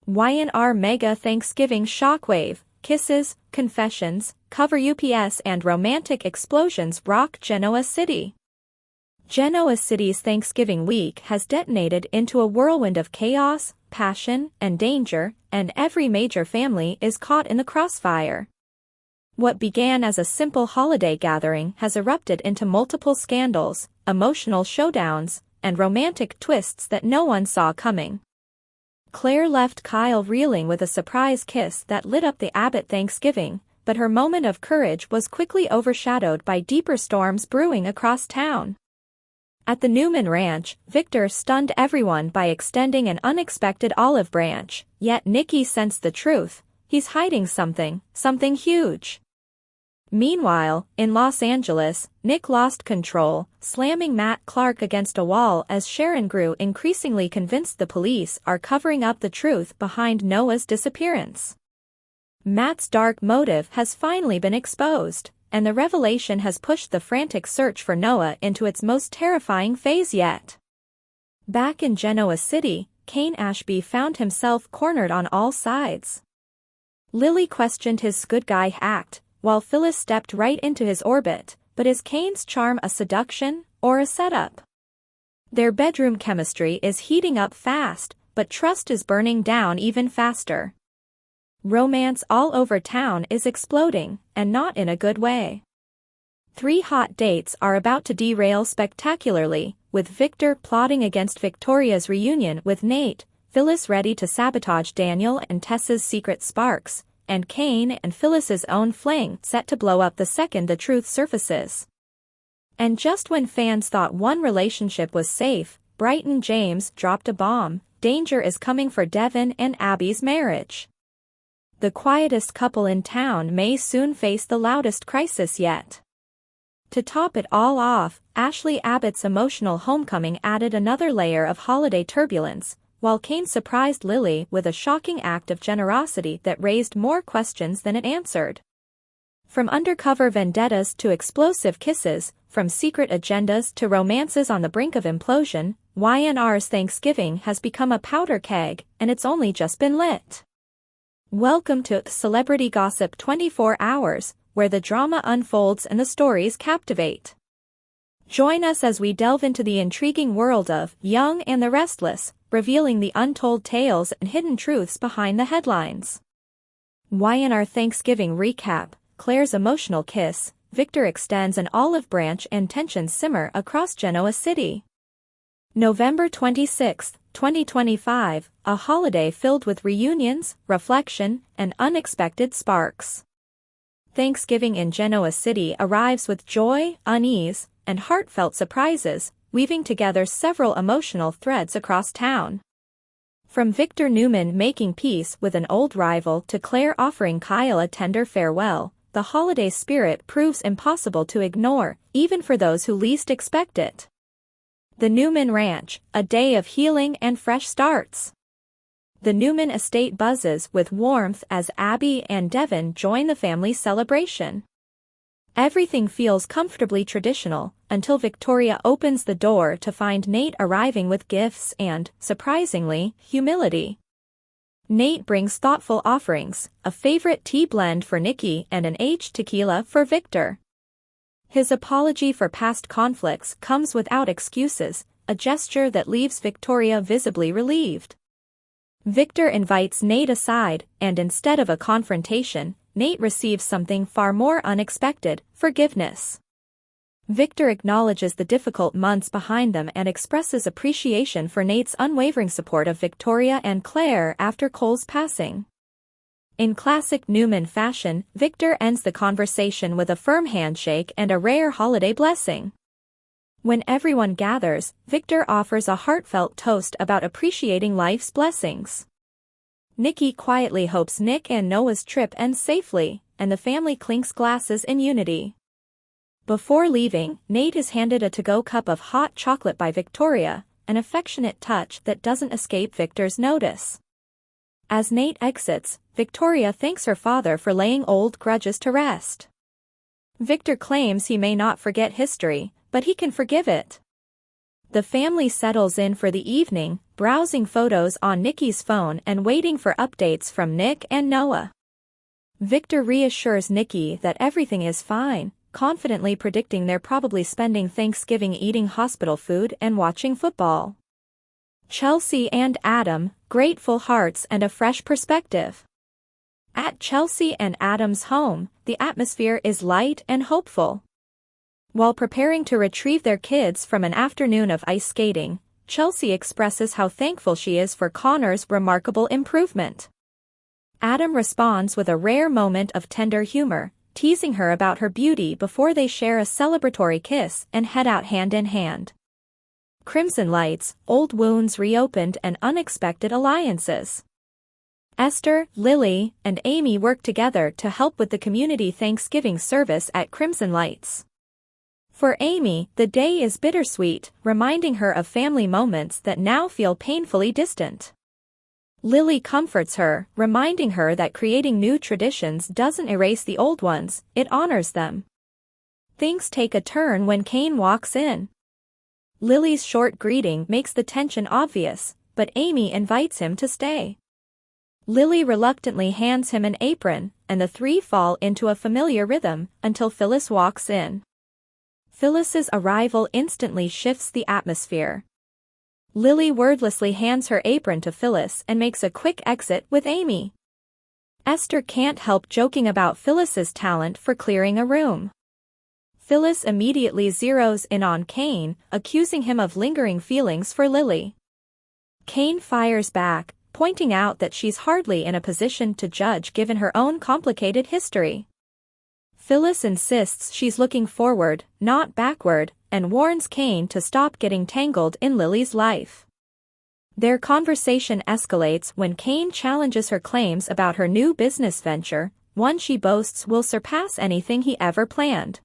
YNR Mega Thanksgiving Shockwave, Kisses, Confessions, Cover UPS and Romantic Explosions rock Genoa City. Genoa City's Thanksgiving week has detonated into a whirlwind of chaos, passion, and danger, and every major family is caught in the crossfire. What began as a simple holiday gathering has erupted into multiple scandals, emotional showdowns, and romantic twists that no one saw coming. Claire left Kyle reeling with a surprise kiss that lit up the Abbott Thanksgiving, but her moment of courage was quickly overshadowed by deeper storms brewing across town. At the Newman Ranch, Victor stunned everyone by extending an unexpected olive branch, yet Nikki sensed the truth: he's hiding something huge. Meanwhile, in Los Angeles, Nick lost control, slamming Matt Clark against a wall as Sharon grew increasingly convinced the police are covering up the truth behind Noah's disappearance. Matt's dark motive has finally been exposed, and the revelation has pushed the frantic search for Noah into its most terrifying phase yet. Back in Genoa City, Kane Ashby found himself cornered on all sides. Lily questioned his good guy act, while Phyllis stepped right into his orbit, but is Kane's charm a seduction, or a setup? Their bedroom chemistry is heating up fast, but trust is burning down even faster. Romance all over town is exploding, and not in a good way. 3 hot dates are about to derail spectacularly, with Victor plotting against Victoria's reunion with Nate, Phyllis ready to sabotage Daniel and Tessa's secret sparks, and Kane and Phyllis's own fling set to blow up the second the truth surfaces. And just when fans thought one relationship was safe, Bryton James dropped a bomb: danger is coming for Devin and Abby's marriage. The quietest couple in town may soon face the loudest crisis yet. To top it all off, Ashley Abbott's emotional homecoming added another layer of holiday turbulence, while Kane surprised Lily with a shocking act of generosity that raised more questions than it answered. From undercover vendettas to explosive kisses, from secret agendas to romances on the brink of implosion, YNR's Thanksgiving has become a powder keg, and it's only just been lit. Welcome to Celebrity Gossip 24 Hours, where the drama unfolds and the stories captivate. Join us as we delve into the intriguing world of Young and the Restless, revealing the untold tales and hidden truths behind the headlines. YNR Thanksgiving Recap: Claire's emotional kiss, Victor extends an olive branch and tensions simmer across Genoa City. November 26, 2025, a holiday filled with reunions, reflection, and unexpected sparks. Thanksgiving in Genoa City arrives with joy, unease, and heartfelt surprises, weaving together several emotional threads across town. From Victor Newman making peace with an old rival to Claire offering Kyle a tender farewell, the holiday spirit proves impossible to ignore, even for those who least expect it. The Newman Ranch, a day of healing and fresh starts. The Newman estate buzzes with warmth as Abby and Devin join the family celebration. Everything feels comfortably traditional, until Victoria opens the door to find Nate arriving with gifts and, surprisingly, humility. Nate brings thoughtful offerings, a favorite tea blend for Nikki and an aged tequila for Victor. His apology for past conflicts comes without excuses, a gesture that leaves Victoria visibly relieved. Victor invites Nate aside, and instead of a confrontation, Nate receives something far more unexpected: forgiveness. Victor acknowledges the difficult months behind them and expresses appreciation for Nate's unwavering support of Victoria and Claire after Cole's passing. In classic Newman fashion, Victor ends the conversation with a firm handshake and a rare holiday blessing. When everyone gathers, Victor offers a heartfelt toast about appreciating life's blessings. Nikki quietly hopes Nick and Noah's trip ends safely, and the family clinks glasses in unity. Before leaving, Nate is handed a to-go cup of hot chocolate by Victoria, an affectionate touch that doesn't escape Victor's notice. As Nate exits, Victoria thanks her father for laying old grudges to rest. Victor claims he may not forget history, but he can forgive it. The family settles in for the evening, browsing photos on Nikki's phone and waiting for updates from Nick and Noah. Victor reassures Nikki that everything is fine, confidently predicting they're probably spending Thanksgiving eating hospital food and watching football. Chelsea and Adam, grateful hearts and a fresh perspective. At Chelsea and Adam's home, the atmosphere is light and hopeful. While preparing to retrieve their kids from an afternoon of ice skating, Chelsea expresses how thankful she is for Connor's remarkable improvement. Adam responds with a rare moment of tender humor, teasing her about her beauty before they share a celebratory kiss and head out hand in hand. Crimson lights, old wounds reopened and unexpected alliances. Esther, Lily, and Amy work together to help with the community Thanksgiving service at Crimson Lights. For Amy, the day is bittersweet, reminding her of family moments that now feel painfully distant. Lily comforts her, reminding her that creating new traditions doesn't erase the old ones, it honors them. Things take a turn when Kane walks in. Lily's short greeting makes the tension obvious, but Amy invites him to stay. Lily reluctantly hands him an apron, and the three fall into a familiar rhythm until Phyllis walks in. Phyllis's arrival instantly shifts the atmosphere. Lily wordlessly hands her apron to Phyllis and makes a quick exit with Amy. Esther can't help joking about Phyllis's talent for clearing a room. Phyllis immediately zeroes in on Kane, accusing him of lingering feelings for Lily. Kane fires back, pointing out that she's hardly in a position to judge given her own complicated history. Phyllis insists she's looking forward, not backward, and warns Kane to stop getting tangled in Lily's life. Their conversation escalates when Kane challenges her claims about her new business venture, one she boasts will surpass anything he ever planned.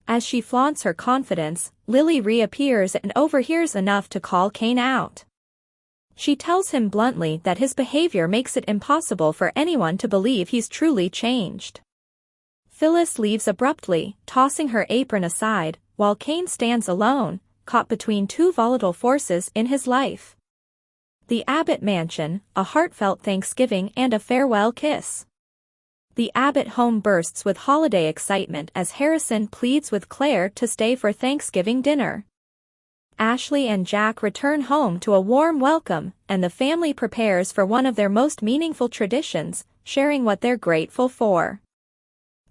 As she flaunts her confidence, Lily reappears and overhears enough to call Kane out. She tells him bluntly that his behavior makes it impossible for anyone to believe he's truly changed. Phyllis leaves abruptly, tossing her apron aside, while Kane stands alone, caught between two volatile forces in his life. The Abbott mansion, a heartfelt Thanksgiving and a farewell kiss. The Abbott home bursts with holiday excitement as Harrison pleads with Claire to stay for Thanksgiving dinner. Ashley and Jack return home to a warm welcome, and the family prepares for one of their most meaningful traditions, sharing what they're grateful for.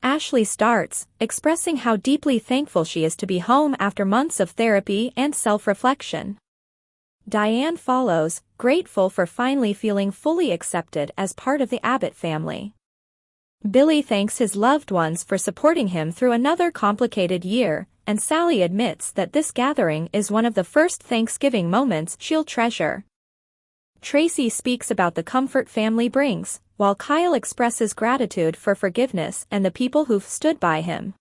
Ashley starts, expressing how deeply thankful she is to be home after months of therapy and self-reflection. Diane follows, grateful for finally feeling fully accepted as part of the Abbott family. Billy thanks his loved ones for supporting him through another complicated year, and Sally admits that this gathering is one of the first Thanksgiving moments she'll treasure. Tracy speaks about the comfort family brings, while Kyle expresses gratitude for forgiveness and the people who've stood by him.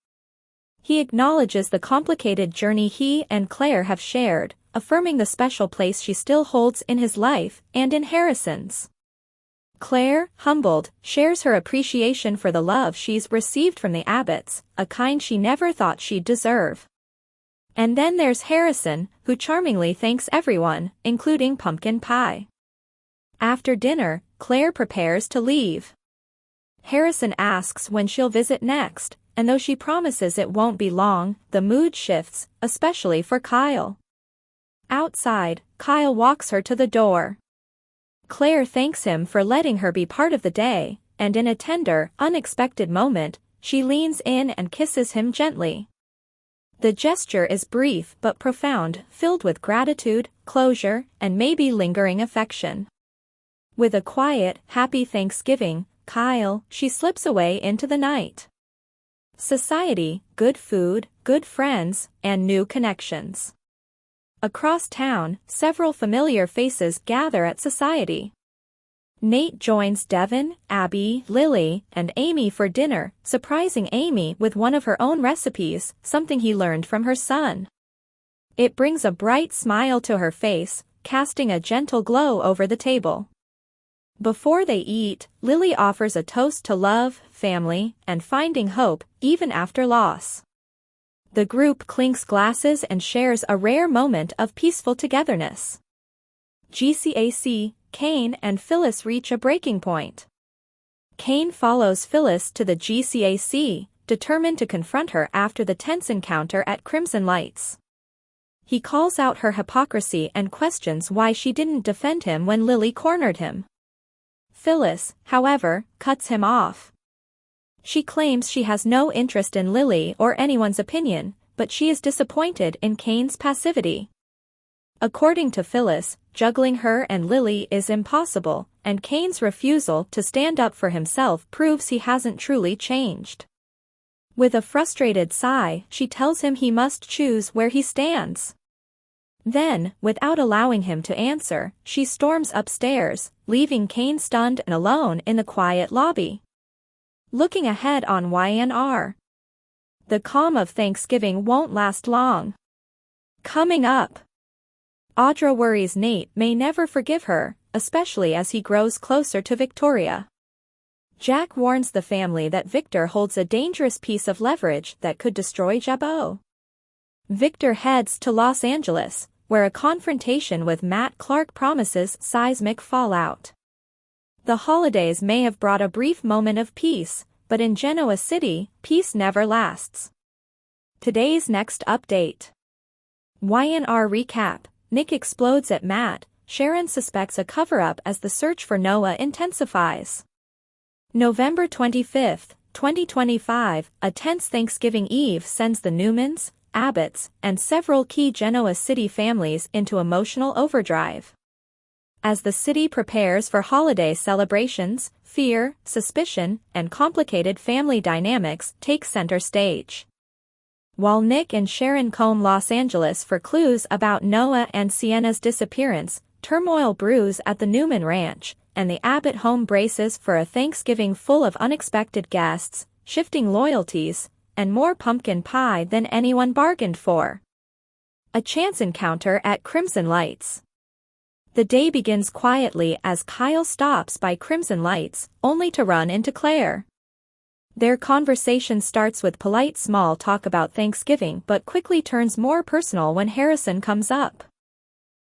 He acknowledges the complicated journey he and Claire have shared, affirming the special place she still holds in his life and in Harrison's. Claire, humbled, shares her appreciation for the love she's received from the Abbotts, a kind she never thought she'd deserve. And then there's Harrison, who charmingly thanks everyone, including pumpkin pie. After dinner, Claire prepares to leave. Harrison asks when she'll visit next, and though she promises it won't be long, the mood shifts, especially for Kyle. Outside, Kyle walks her to the door. Claire thanks him for letting her be part of the day, and in a tender, unexpected moment, she leans in and kisses him gently. The gesture is brief but profound, filled with gratitude, closure, and maybe lingering affection. With a quiet, happy Thanksgiving, Kyle, she slips away into the night. Society, good food, good friends, and new connections. Across town, several familiar faces gather at Society. Nate joins Devin, Abby, Lily, and Amy for dinner, surprising Amy with one of her own recipes, something he learned from her son. It brings a bright smile to her face, casting a gentle glow over the table. Before they eat, Lily offers a toast to love, family, and finding hope, even after loss. The group clinks glasses and shares a rare moment of peaceful togetherness. GCAC, Kane and Phyllis reach a breaking point. Kane follows Phyllis to the GCAC, determined to confront her after the tense encounter at Crimson Lights. He calls out her hypocrisy and questions why she didn't defend him when Lily cornered him. Phyllis, however, cuts him off. She claims she has no interest in Lily or anyone's opinion, but she is disappointed in Kane's passivity. According to Phyllis, juggling her and Lily is impossible, and Kane's refusal to stand up for himself proves he hasn't truly changed. With a frustrated sigh, she tells him he must choose where he stands. Then, without allowing him to answer, she storms upstairs, leaving Kane stunned and alone in the quiet lobby. Looking ahead on YNR. The calm of Thanksgiving won't last long. Coming up. Audra worries Nate may never forgive her, especially as he grows closer to Victoria. Jack warns the family that Victor holds a dangerous piece of leverage that could destroy Jabot. Victor heads to Los Angeles, where a confrontation with Matt Clark promises seismic fallout. The holidays may have brought a brief moment of peace, but in Genoa City, peace never lasts. Today's next update. YNR recap. Nick explodes at Matt. Sharon suspects a cover-up as the search for Noah intensifies. November 25, 2025, a tense Thanksgiving Eve sends the Newmans, Abbotts, and several key Genoa City families into emotional overdrive. As the city prepares for holiday celebrations, fear, suspicion, and complicated family dynamics take center stage. While Nick and Sharon comb Los Angeles for clues about Noah and Sienna's disappearance, turmoil brews at the Newman Ranch, and the Abbott home braces for a Thanksgiving full of unexpected guests, shifting loyalties, and more pumpkin pie than anyone bargained for. A chance encounter at Crimson Lights. The day begins quietly as Kyle stops by Crimson Lights, only to run into Claire. Their conversation starts with polite small talk about Thanksgiving but quickly turns more personal when Harrison comes up.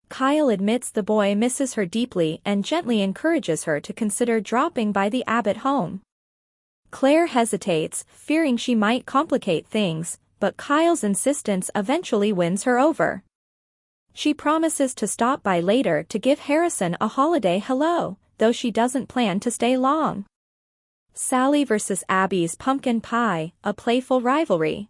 Kyle admits the boy misses her deeply and gently encourages her to consider dropping by the Abbott home. Claire hesitates, fearing she might complicate things, but Kyle's insistence eventually wins her over. She promises to stop by later to give Harrison a holiday hello, though she doesn't plan to stay long. Sally vs. Abby's pumpkin pie, a playful rivalry.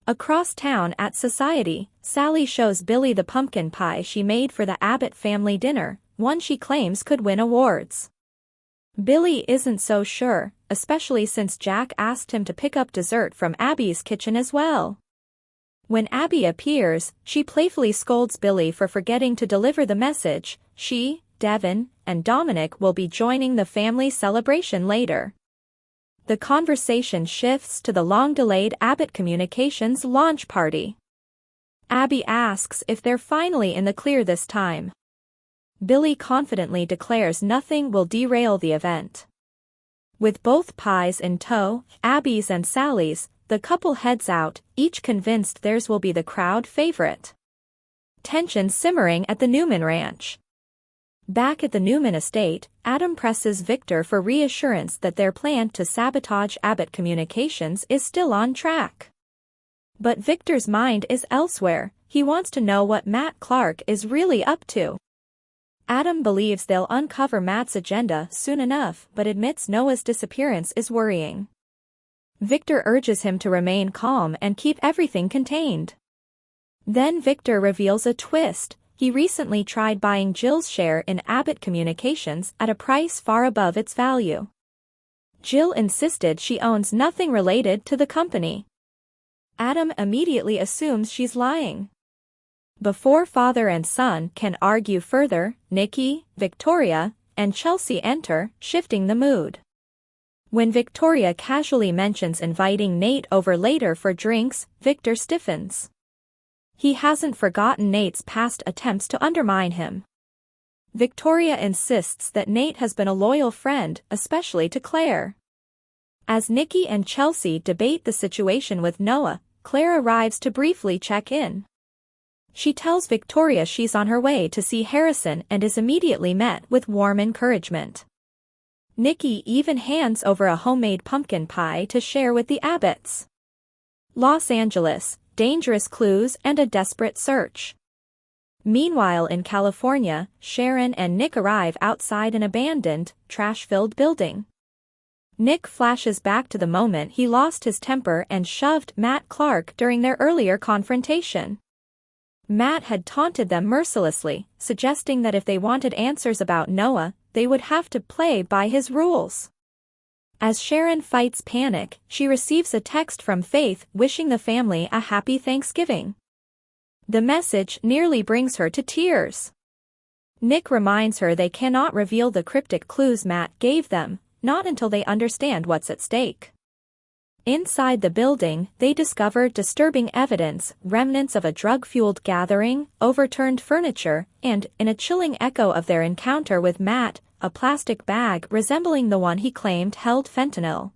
Across town at Society, Sally shows Billy the pumpkin pie she made for the Abbott family dinner, one she claims could win awards. Billy isn't so sure, especially since Jack asked him to pick up dessert from Abby's kitchen as well. When Abby appears, she playfully scolds Billy for forgetting to deliver the message. She, Devin, and Dominic will be joining the family celebration later. The conversation shifts to the long-delayed Abbott Communications launch party. Abby asks if they're finally in the clear this time. Billy confidently declares nothing will derail the event. With both pies in tow, Abby's and Sally's, the couple heads out, each convinced theirs will be the crowd favorite. Tension simmering at the Newman Ranch. Back at the Newman estate, Adam presses Victor for reassurance that their plan to sabotage Abbott Communications is still on track. But Victor's mind is elsewhere. He wants to know what Matt Clark is really up to. Adam believes they'll uncover Matt's agenda soon enough but admits Noah's disappearance is worrying. Victor urges him to remain calm and keep everything contained. Then Victor reveals a twist. He recently tried buying Jill's share in Abbott Communications at a price far above its value. Jill insisted she owns nothing related to the company. Adam immediately assumes she's lying. Before father and son can argue further, Nikki, Victoria, and Chelsea enter, shifting the mood. When Victoria casually mentions inviting Nate over later for drinks, Victor stiffens. He hasn't forgotten Nate's past attempts to undermine him. Victoria insists that Nate has been a loyal friend, especially to Claire. As Nikki and Chelsea debate the situation with Noah, Claire arrives to briefly check in. She tells Victoria she's on her way to see Harrison and is immediately met with warm encouragement. Nikki even hands over a homemade pumpkin pie to share with the Abbotts. Los Angeles, dangerous clues and a desperate search. Meanwhile in California, Sharon and Nick arrive outside an abandoned, trash-filled building. Nick flashes back to the moment he lost his temper and shoved Matt Clark during their earlier confrontation. Matt had taunted them mercilessly, suggesting that if they wanted answers about Noah, they would have to play by his rules. As Sharon fights panic, she receives a text from Faith wishing the family a happy Thanksgiving. The message nearly brings her to tears. Nick reminds her they cannot reveal the cryptic clues Matt gave them, not until they understand what's at stake. Inside the building, they discover disturbing evidence, remnants of a drug-fueled gathering, overturned furniture, and, in a chilling echo of their encounter with Matt, a plastic bag resembling the one he claimed held fentanyl.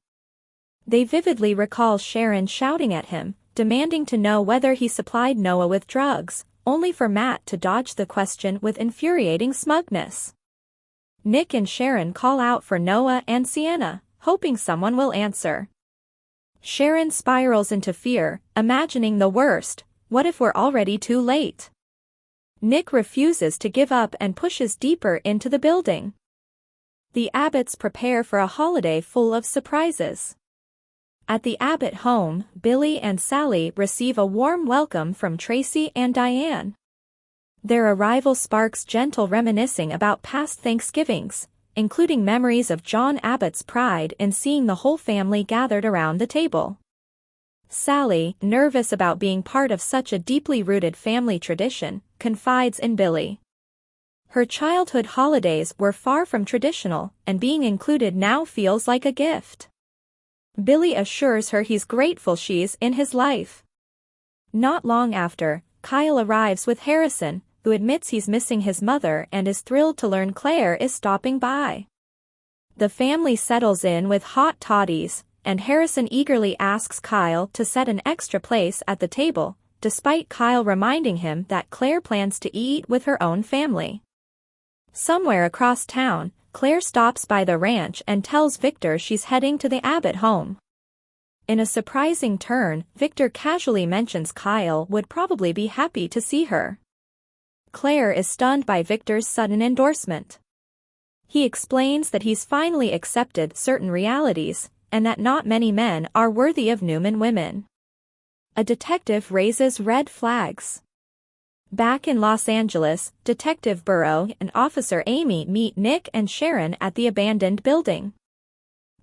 They vividly recall Sharon shouting at him, demanding to know whether he supplied Noah with drugs, only for Matt to dodge the question with infuriating smugness. Nick and Sharon call out for Noah and Sienna, hoping someone will answer. Sharon spirals into fear, imagining the worst. What if we're already too late? Nick refuses to give up and pushes deeper into the building. The Abbotts prepare for a holiday full of surprises. At the Abbott home, Billy and Sally receive a warm welcome from Tracy and Diane. Their arrival sparks gentle reminiscing about past Thanksgivings, including memories of John Abbott's pride in seeing the whole family gathered around the table. Sally, nervous about being part of such a deeply rooted family tradition, confides in Billy. Her childhood holidays were far from traditional, and being included now feels like a gift. Billy assures her he's grateful she's in his life. Not long after, Kyle arrives with Harrison, who admits he's missing his mother and is thrilled to learn Claire is stopping by. The family settles in with hot toddies, and Harrison eagerly asks Kyle to set an extra place at the table, despite Kyle reminding him that Claire plans to eat with her own family. Somewhere across town, Claire stops by the ranch and tells Victor she's heading to the Abbott home. In a surprising turn, Victor casually mentions Kyle would probably be happy to see her. Claire is stunned by Victor's sudden endorsement. He explains that he's finally accepted certain realities, and that not many men are worthy of Newman women. A detective raises red flags. Back in Los Angeles, Detective Burrow and Officer Amy meet Nick and Sharon at the abandoned building.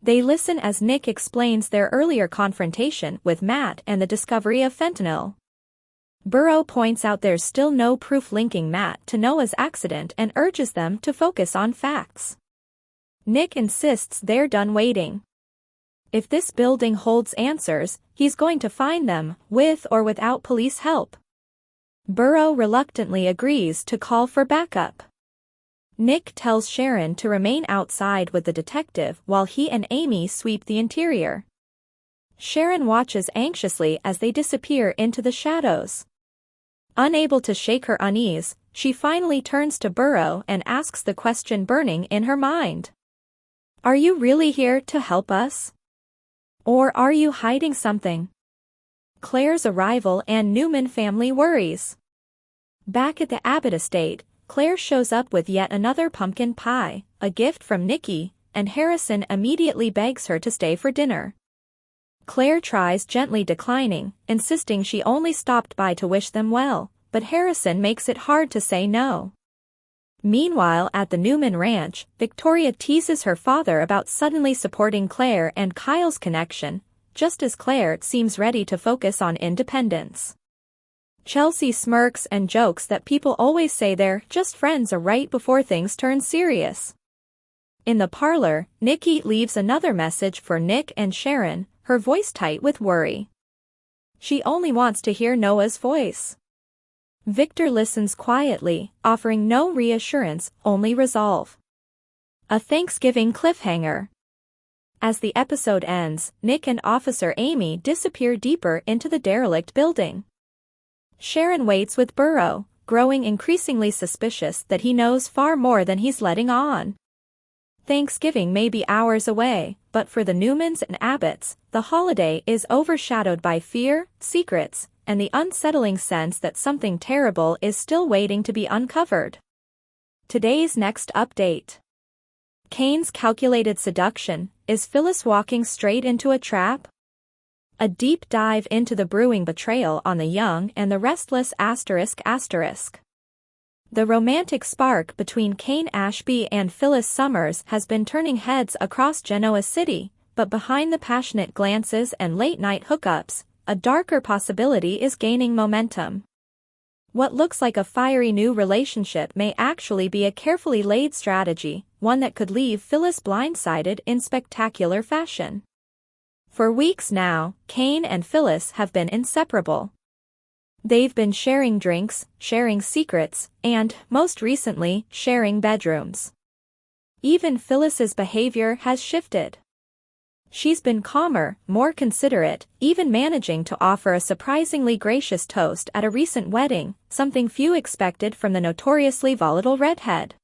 They listen as Nick explains their earlier confrontation with Matt and the discovery of fentanyl. Burrow points out there's still no proof linking Matt to Noah's accident and urges them to focus on facts. Nick insists they're done waiting. If this building holds answers, he's going to find them, with or without police help. Burrow reluctantly agrees to call for backup. Nick tells Sharon to remain outside with the detective while he and Amy sweep the interior. Sharon watches anxiously as they disappear into the shadows. Unable to shake her unease, she finally turns to Burrow and asks the question burning in her mind. Are you really here to help us? Or are you hiding something? Claire's arrival and Newman family worries. Back at the Abbott estate, Claire shows up with yet another pumpkin pie, a gift from Nikki, and Harrison immediately begs her to stay for dinner. Claire tries gently declining, insisting she only stopped by to wish them well, but Harrison makes it hard to say no. Meanwhile at the Newman ranch, Victoria teases her father about suddenly supporting Claire and Kyle's connection, just as Claire seems ready to focus on independence. Chelsea smirks and jokes that people always say they're just friends right before things turn serious. In the parlor, Nikki leaves another message for Nick and Sharon, her voice tight with worry. She only wants to hear Noah's voice. Victor listens quietly, offering no reassurance, only resolve. A Thanksgiving cliffhanger. As the episode ends, Nick and Officer Amy disappear deeper into the derelict building. Sharon waits with Burrow, growing increasingly suspicious that he knows far more than he's letting on. Thanksgiving may be hours away, but for the Newmans and Abbotts, the holiday is overshadowed by fear, secrets, and the unsettling sense that something terrible is still waiting to be uncovered. Today's next update. Kane's calculated seduction. Is Phyllis walking straight into a trap? A deep dive into the brewing betrayal on the young and the restless ***. The romantic spark between Kane Ashby and Phyllis Summers has been turning heads across Genoa City, but behind the passionate glances and late-night hookups, a darker possibility is gaining momentum. What looks like a fiery new relationship may actually be a carefully laid strategy, one that could leave Phyllis blindsided in spectacular fashion. For weeks now, Kane and Phyllis have been inseparable. They've been sharing drinks, sharing secrets, and, most recently, sharing bedrooms. Even Phyllis's behavior has shifted. She's been calmer, more considerate, even managing to offer a surprisingly gracious toast at a recent wedding, something few expected from the notoriously volatile redhead.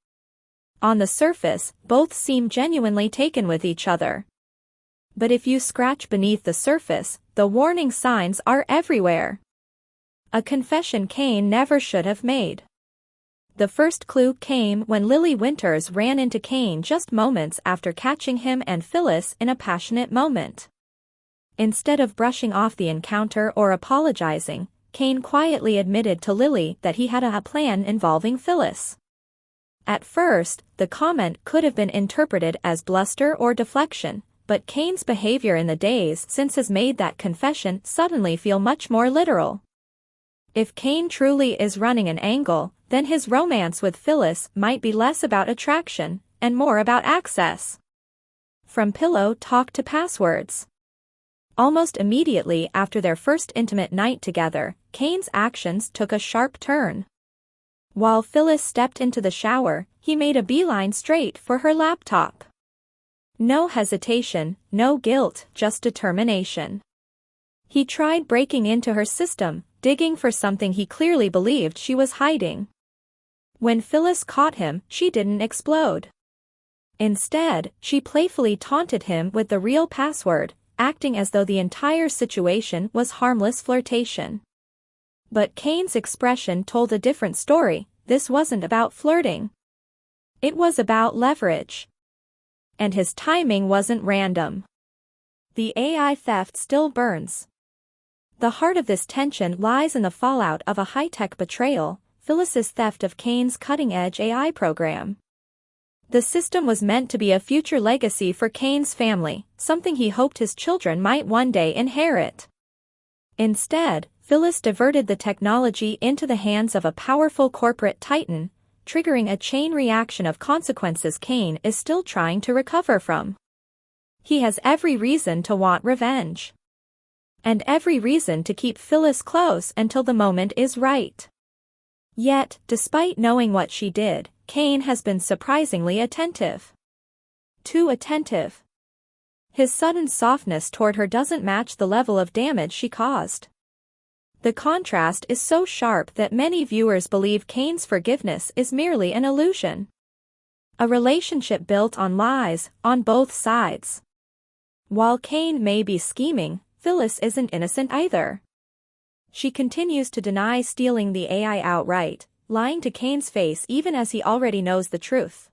On the surface, both seem genuinely taken with each other. But if you scratch beneath the surface, the warning signs are everywhere. A confession Kane never should have made. The first clue came when Lily Winters ran into Kane just moments after catching him and Phyllis in a passionate moment. Instead of brushing off the encounter or apologizing, Kane quietly admitted to Lily that he had a plan involving Phyllis. At first, the comment could have been interpreted as bluster or deflection, but Kane's behavior in the days since has made that confession suddenly feel much more literal. If Kane truly is running an angle, then his romance with Phyllis might be less about attraction, and more about access. From pillow talk to passwords. Almost immediately after their first intimate night together, Kane's actions took a sharp turn. While Phyllis stepped into the shower, he made a beeline straight for her laptop. No hesitation, no guilt, just determination. He tried breaking into her system, digging for something he clearly believed she was hiding. When Phyllis caught him, she didn't explode. Instead, she playfully taunted him with the real password, acting as though the entire situation was harmless flirtation. But Kane's expression told a different story. This wasn't about flirting. It was about leverage. And his timing wasn't random. The AI theft still burns. The heart of this tension lies in the fallout of a high-tech betrayal, Phyllis's theft of Kane's cutting-edge AI program. The system was meant to be a future legacy for Kane's family, something he hoped his children might one day inherit. Instead, Phyllis diverted the technology into the hands of a powerful corporate titan, triggering a chain reaction of consequences Kane is still trying to recover from. He has every reason to want revenge. And every reason to keep Phyllis close until the moment is right. Yet, despite knowing what she did, Kane has been surprisingly attentive. Too attentive. His sudden softness toward her doesn't match the level of damage she caused. The contrast is so sharp that many viewers believe Kane's forgiveness is merely an illusion. A relationship built on lies, on both sides. While Kane may be scheming, Phyllis isn't innocent either. She continues to deny stealing the AI outright, lying to Kane's face even as he already knows the truth.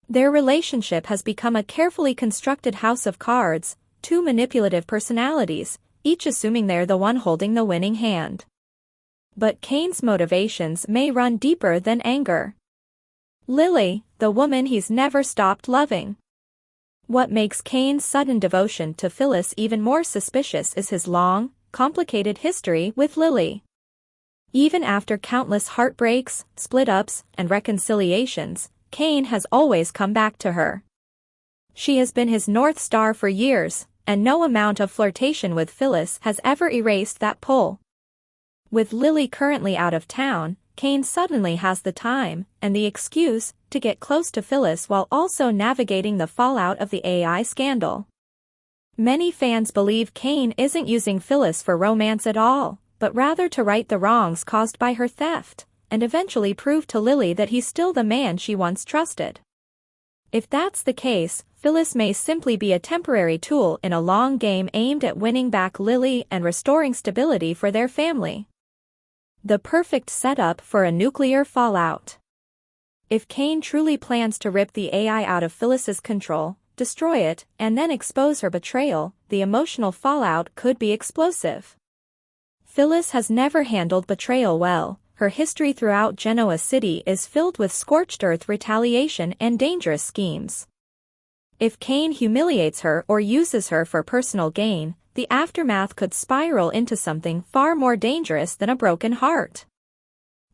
Their relationship has become a carefully constructed house of cards, two manipulative personalities, each assuming they're the one holding the winning hand. But Kane's motivations may run deeper than anger. Lily, the woman he's never stopped loving. What makes Kane's sudden devotion to Phyllis even more suspicious is his long, complicated history with Lily. Even after countless heartbreaks, split-ups, and reconciliations, Kane has always come back to her. She has been his North Star for years, and no amount of flirtation with Phyllis has ever erased that pull. With Lily currently out of town, Kane suddenly has the time, and the excuse, to get close to Phyllis while also navigating the fallout of the AI scandal. Many fans believe Kane isn't using Phyllis for romance at all, but rather to right the wrongs caused by her theft, and eventually prove to Lily that he's still the man she once trusted. If that's the case, Phyllis may simply be a temporary tool in a long game aimed at winning back Lily and restoring stability for their family. The perfect setup for a nuclear fallout. If Kane truly plans to rip the AI out of Phyllis's control, destroy it, and then expose her betrayal, the emotional fallout could be explosive. Phyllis has never handled betrayal well. Her history throughout Genoa City is filled with scorched-earth retaliation and dangerous schemes. If Kane humiliates her or uses her for personal gain, the aftermath could spiral into something far more dangerous than a broken heart.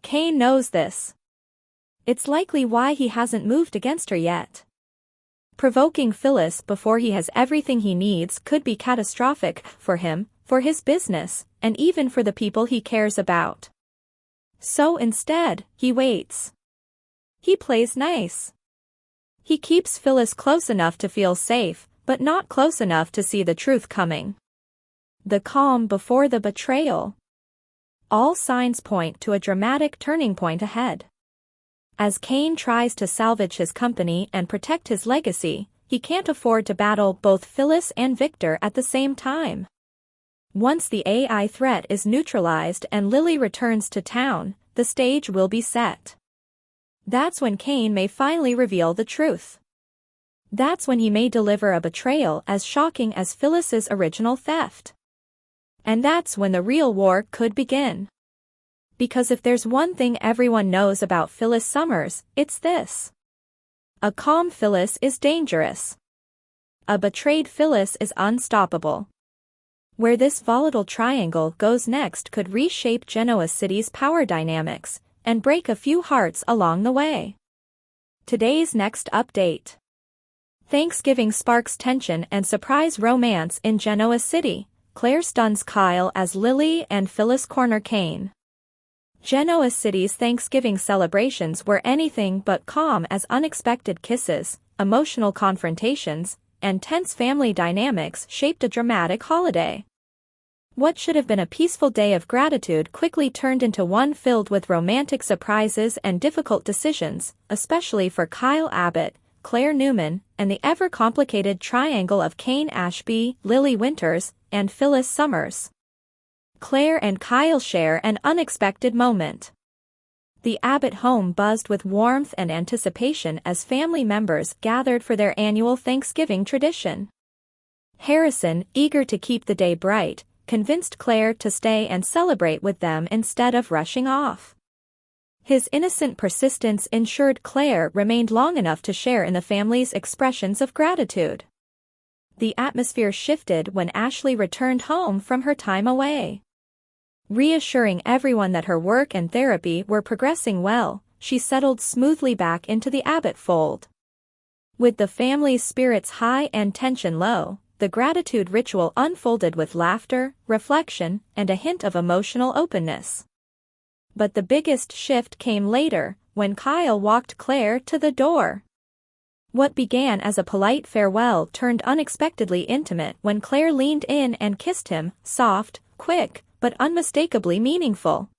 Kane knows this. It's likely why he hasn't moved against her yet. Provoking Phyllis before he has everything he needs could be catastrophic for him, for his business, and even for the people he cares about. So instead, he waits. He plays nice. He keeps Phyllis close enough to feel safe, but not close enough to see the truth coming. The calm before the betrayal. All signs point to a dramatic turning point ahead. As Kane tries to salvage his company and protect his legacy, he can't afford to battle both Phyllis and Victor at the same time. Once the AI threat is neutralized and Lily returns to town, the stage will be set. That's when Kane may finally reveal the truth. That's when he may deliver a betrayal as shocking as Phyllis's original theft. And that's when the real war could begin. Because if there's one thing everyone knows about Phyllis Summers, it's this. A calm Phyllis is dangerous. A betrayed Phyllis is unstoppable. Where this volatile triangle goes next could reshape Genoa City's power dynamics, and break a few hearts along the way. Today's next update. Thanksgiving sparks tension and surprise romance in Genoa City. Claire stuns Kyle as Lily and Phyllis corner Kane. Genoa City's Thanksgiving celebrations were anything but calm as unexpected kisses, emotional confrontations, and tense family dynamics shaped a dramatic holiday. What should have been a peaceful day of gratitude quickly turned into one filled with romantic surprises and difficult decisions, especially for Kyle Abbott, Claire Newman, and the ever-complicated triangle of Kane Ashby, Lily Winters, and Phyllis Summers. Claire and Kyle share an unexpected moment. The Abbott home buzzed with warmth and anticipation as family members gathered for their annual Thanksgiving tradition. Harrison, eager to keep the day bright, convinced Claire to stay and celebrate with them instead of rushing off. His innocent persistence ensured Claire remained long enough to share in the family's expressions of gratitude. The atmosphere shifted when Ashley returned home from her time away. Reassuring everyone that her work and therapy were progressing well, she settled smoothly back into the Abbott fold. With the family's spirits high and tension low, the gratitude ritual unfolded with laughter, reflection, and a hint of emotional openness. But the biggest shift came later, when Kyle walked Claire to the door. What began as a polite farewell turned unexpectedly intimate when Claire leaned in and kissed him, soft, quick, but unmistakably meaningful.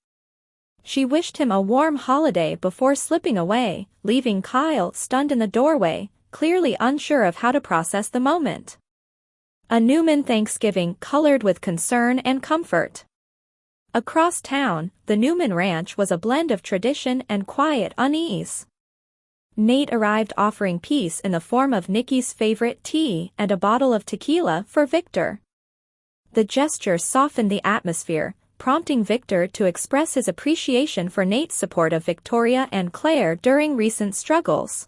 She wished him a warm holiday before slipping away, leaving Kyle stunned in the doorway, clearly unsure of how to process the moment. A Newman Thanksgiving colored with concern and comfort. Across town, the Newman Ranch was a blend of tradition and quiet unease. Nate arrived offering peace in the form of Nikki's favorite tea and a bottle of tequila for Victor. The gesture softened the atmosphere, prompting Victor to express his appreciation for Nate's support of Victoria and Claire during recent struggles.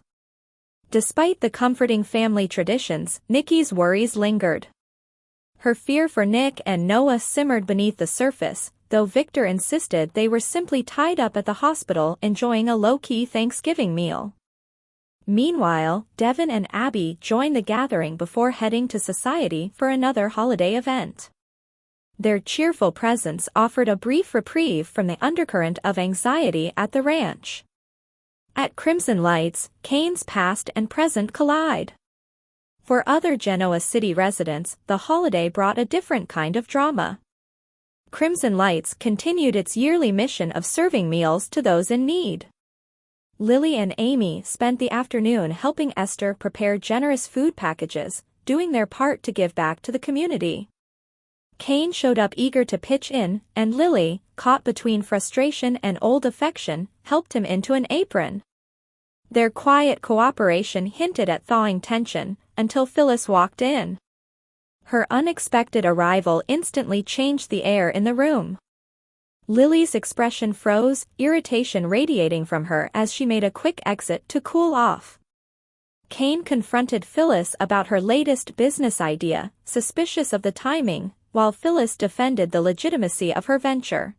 Despite the comforting family traditions, Nikki's worries lingered. Her fear for Nick and Noah simmered beneath the surface, though Victor insisted they were simply tied up at the hospital enjoying a low-key Thanksgiving meal. Meanwhile, Devin and Abby joined the gathering before heading to society for another holiday event. Their cheerful presence offered a brief reprieve from the undercurrent of anxiety at the ranch. At Crimson Lights, Kane's past and present collide. For other Genoa City residents, the holiday brought a different kind of drama. Crimson Lights continued its yearly mission of serving meals to those in need. Lily and Amy spent the afternoon helping Esther prepare generous food packages, doing their part to give back to the community. Kane showed up eager to pitch in, and Lily, caught between frustration and old affection, helped him into an apron. Their quiet cooperation hinted at thawing tension, until Phyllis walked in. Her unexpected arrival instantly changed the air in the room. Lily's expression froze, irritation radiating from her as she made a quick exit to cool off. Kane confronted Phyllis about her latest business idea, suspicious of the timing, while Phyllis defended the legitimacy of her venture.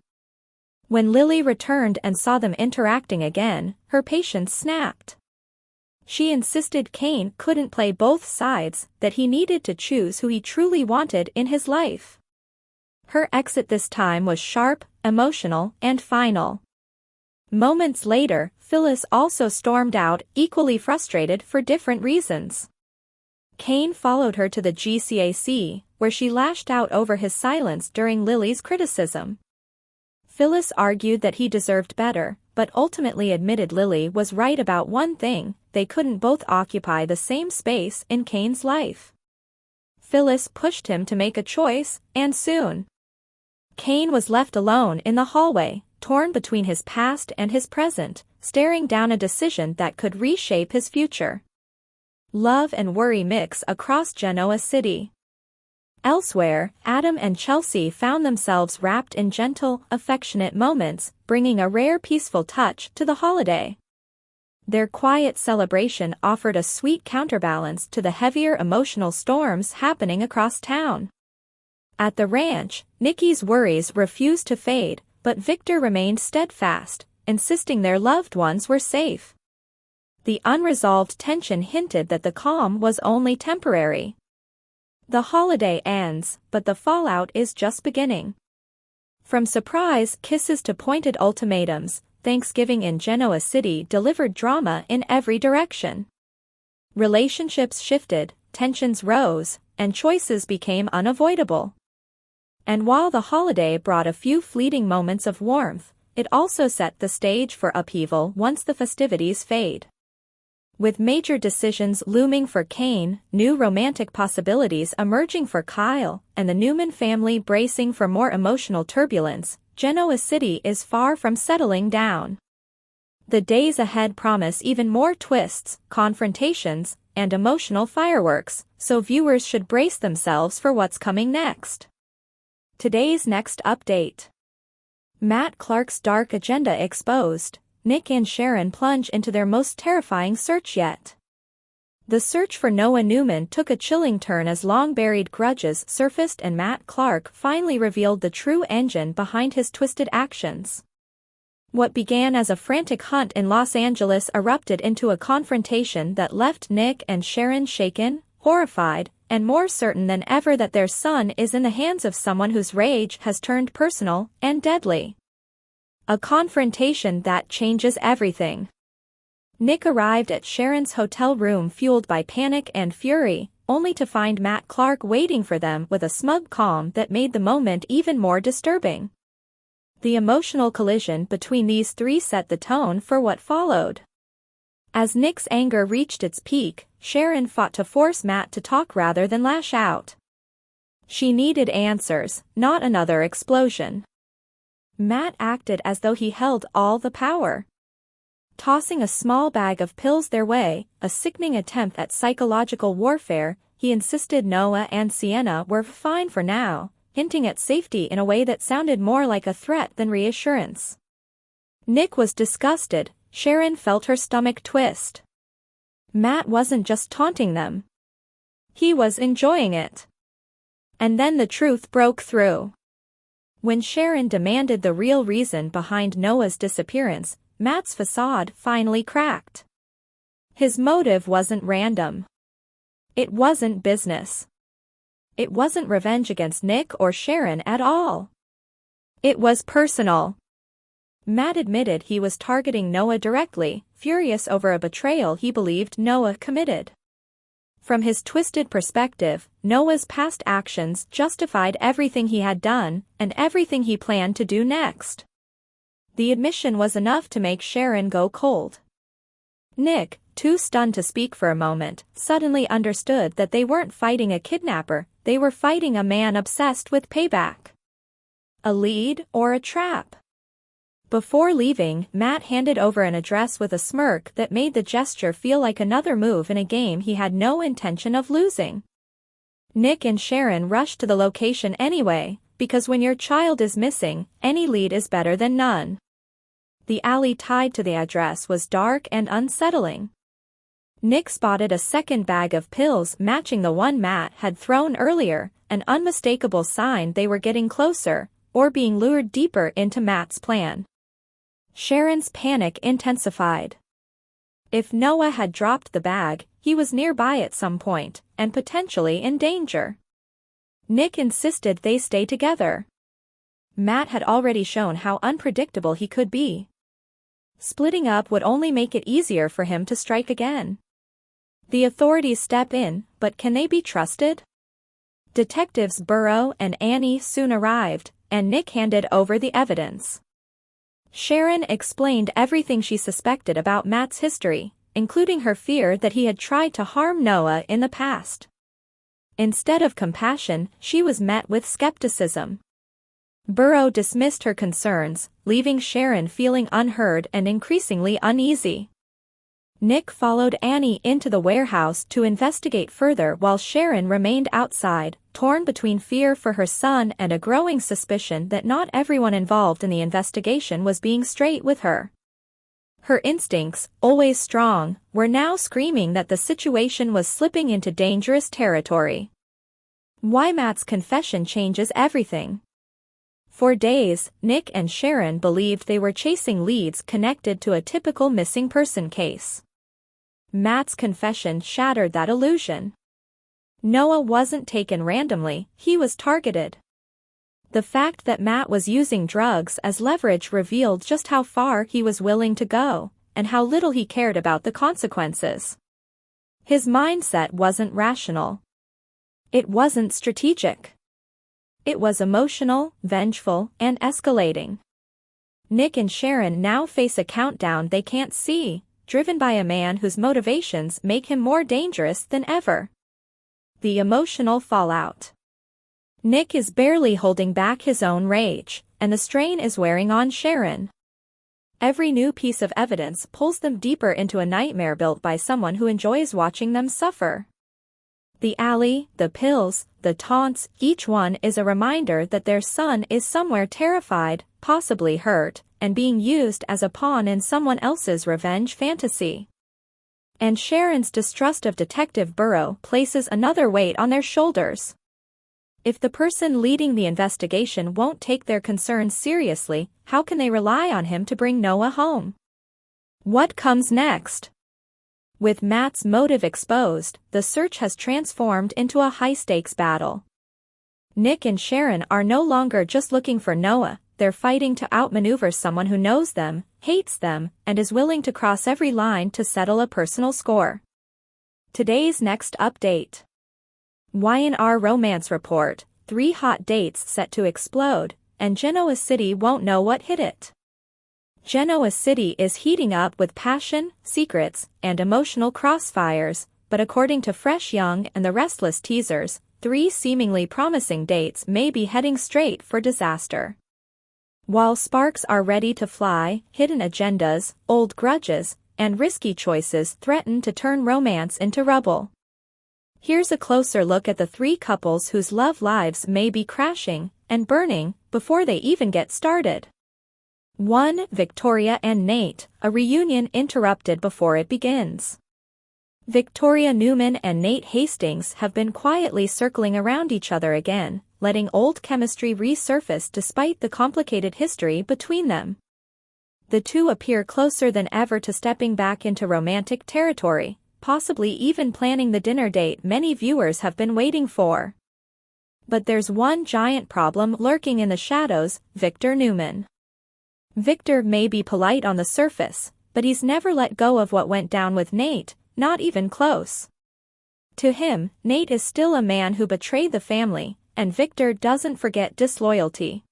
When Lily returned and saw them interacting again, her patience snapped. She insisted Kane couldn't play both sides, that he needed to choose who he truly wanted in his life. Her exit this time was sharp, emotional, and final. Moments later, Phyllis also stormed out, equally frustrated for different reasons. Kane followed her to the GCAC, where she lashed out over his silence during Lily's criticism. Phyllis argued that he deserved better, but ultimately admitted Lily was right about one thing: they couldn't both occupy the same space in Kane's life. Phyllis pushed him to make a choice, and soon, Kane was left alone in the hallway, torn between his past and his present, staring down a decision that could reshape his future. Love and worry mix across Genoa City. Elsewhere, Adam and Chelsea found themselves wrapped in gentle, affectionate moments, bringing a rare peaceful touch to the holiday. Their quiet celebration offered a sweet counterbalance to the heavier emotional storms happening across town. At the ranch, Nikki's worries refused to fade, but Victor remained steadfast, insisting their loved ones were safe. The unresolved tension hinted that the calm was only temporary. The holiday ends, but the fallout is just beginning. From surprise kisses to pointed ultimatums, Thanksgiving in Genoa City delivered drama in every direction. Relationships shifted, tensions rose, and choices became unavoidable. And while the holiday brought a few fleeting moments of warmth, it also set the stage for upheaval once the festivities fade. With major decisions looming for Kane, new romantic possibilities emerging for Kyle, and the Newman family bracing for more emotional turbulence, Genoa City is far from settling down. The days ahead promise even more twists, confrontations, and emotional fireworks, so viewers should brace themselves for what's coming next. Today's next update. Matt Clark's dark agenda exposed. Nick and Sharon plunge into their most terrifying search yet. The search for Noah Newman took a chilling turn as long-buried grudges surfaced and Matt Clark finally revealed the true engine behind his twisted actions. What began as a frantic hunt in Los Angeles erupted into a confrontation that left Nick and Sharon shaken, horrified, and more certain than ever that their son is in the hands of someone whose rage has turned personal and deadly. A confrontation that changes everything. Nick arrived at Sharon's hotel room fueled by panic and fury, only to find Matt Clark waiting for them with a smug calm that made the moment even more disturbing. The emotional collision between these three set the tone for what followed. As Nick's anger reached its peak, Sharon fought to force Matt to talk rather than lash out. She needed answers, not another explosion. Matt acted as though he held all the power. Tossing a small bag of pills their way, a sickening attempt at psychological warfare, he insisted Noah and Sienna were fine for now, hinting at safety in a way that sounded more like a threat than reassurance. Nick was disgusted. Sharon felt her stomach twist. Matt wasn't just taunting them. He was enjoying it. And then the truth broke through. When Sharon demanded the real reason behind Noah's disappearance, Matt's facade finally cracked. His motive wasn't random. It wasn't business. It wasn't revenge against Nick or Sharon at all. It was personal. Matt admitted he was targeting Noah directly, furious over a betrayal he believed Noah committed. From his twisted perspective, Noah's past actions justified everything he had done, and everything he planned to do next. The admission was enough to make Sharon go cold. Nick, too stunned to speak for a moment, suddenly understood that they weren't fighting a kidnapper, they were fighting a man obsessed with payback. A lead or a trap? Before leaving, Matt handed over an address with a smirk that made the gesture feel like another move in a game he had no intention of losing. Nick and Sharon rushed to the location anyway, because when your child is missing, any lead is better than none. The alley tied to the address was dark and unsettling. Nick spotted a second bag of pills matching the one Matt had thrown earlier, an unmistakable sign they were getting closer, or being lured deeper into Matt's plan. Sharon's panic intensified. If Noah had dropped the bag, he was nearby at some point, and potentially in danger. Nick insisted they stay together. Matt had already shown how unpredictable he could be. Splitting up would only make it easier for him to strike again. The authorities step in, but can they be trusted? Detectives Burrow and Annie soon arrived, and Nick handed over the evidence. Sharon explained everything she suspected about Matt's history, including her fear that he had tried to harm Noah in the past. Instead of compassion, she was met with skepticism. Burrow dismissed her concerns, leaving Sharon feeling unheard and increasingly uneasy. Nick followed Annie into the warehouse to investigate further while Sharon remained outside, torn between fear for her son and a growing suspicion that not everyone involved in the investigation was being straight with her. Her instincts, always strong, were now screaming that the situation was slipping into dangerous territory. Why Matt's confession changes everything. For days, Nick and Sharon believed they were chasing leads connected to a typical missing person case. Matt's confession shattered that illusion. Noah wasn't taken randomly, he was targeted. The fact that Matt was using drugs as leverage revealed just how far he was willing to go, and how little he cared about the consequences. His mindset wasn't rational. It wasn't strategic. It was emotional, vengeful, and escalating. Nick and Sharon now face a countdown they can't see, driven by a man whose motivations make him more dangerous than ever. The emotional fallout. Nick is barely holding back his own rage, and the strain is wearing on Sharon. Every new piece of evidence pulls them deeper into a nightmare built by someone who enjoys watching them suffer. The alley, the pills, the taunts, each one is a reminder that their son is somewhere terrified, possibly hurt, and being used as a pawn in someone else's revenge fantasy. And Sharon's distrust of Detective Burrow places another weight on their shoulders. If the person leading the investigation won't take their concerns seriously, how can they rely on him to bring Noah home? What comes next? With Matt's motive exposed, the search has transformed into a high-stakes battle. Nick and Sharon are no longer just looking for Noah, they're fighting to outmaneuver someone who knows them, hates them, and is willing to cross every line to settle a personal score. Today's next update. Y&R romance report, 3 hot dates set to explode, and Genoa City won't know what hit it. Genoa City is heating up with passion, secrets, and emotional crossfires, but according to Fresh Young and the Restless teasers, 3 seemingly promising dates may be heading straight for disaster. While sparks are ready to fly, hidden agendas, old grudges, and risky choices threaten to turn romance into rubble. Here's a closer look at the 3 couples whose love lives may be crashing and burning before they even get started. 1. Victoria and Nate, a reunion interrupted before it begins. Victoria Newman and Nate Hastings have been quietly circling around each other again, letting old chemistry resurface despite the complicated history between them. The two appear closer than ever to stepping back into romantic territory, possibly even planning the dinner date many viewers have been waiting for. But there's one giant problem lurking in the shadows: Victor Newman. Victor may be polite on the surface, but he's never let go of what went down with Nate, not even close. To him, Nate is still a man who betrayed the family, and Victor doesn't forget disloyalty.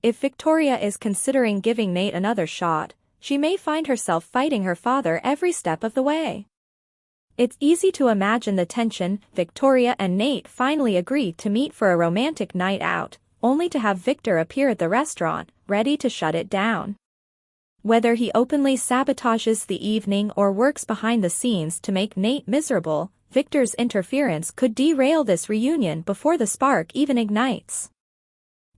If Victoria is considering giving Nate another shot, she may find herself fighting her father every step of the way. It's easy to imagine the tension. Victoria and Nate finally agree to meet for a romantic night out, only to have Victor appear at the restaurant, ready to shut it down. Whether he openly sabotages the evening or works behind the scenes to make Nate miserable, Victor's interference could derail this reunion before the spark even ignites.